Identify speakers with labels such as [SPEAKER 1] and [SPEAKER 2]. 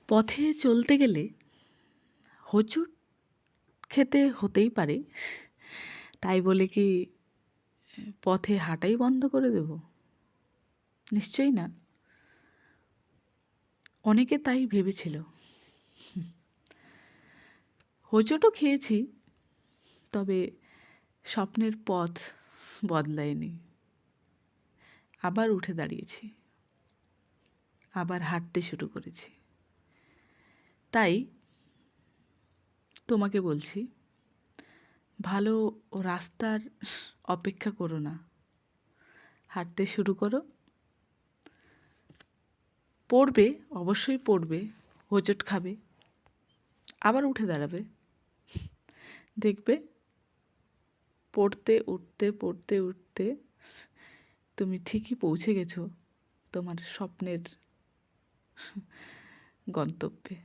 [SPEAKER 1] পথে চলতে গেলে হোঁচট খেতে হতেই পারে, তাই বলে কি পথে হাঁটাই বন্ধ করে দেব? নিশ্চয়ই না। অনেকে তাই ভেবেছিল। হোঁচটও খেয়েছি, তবে স্বপ্নের পথ বদলায়নি। আবার উঠে দাঁড়িয়েছি, আবার হাঁটতে শুরু করেছি। তাই তোমাকে বলছি, ভালো রাস্তার অপেক্ষা করো না, হাঁটতে শুরু করো। পড়বে, অবশ্যই পড়বে, হোঁচট খাবে, আবার উঠে দাঁড়াবে। দেখবে পড়তে উঠতে তুমি ঠিকই পৌঁছে গেছো তোমার স্বপ্নের গন্তব্যে।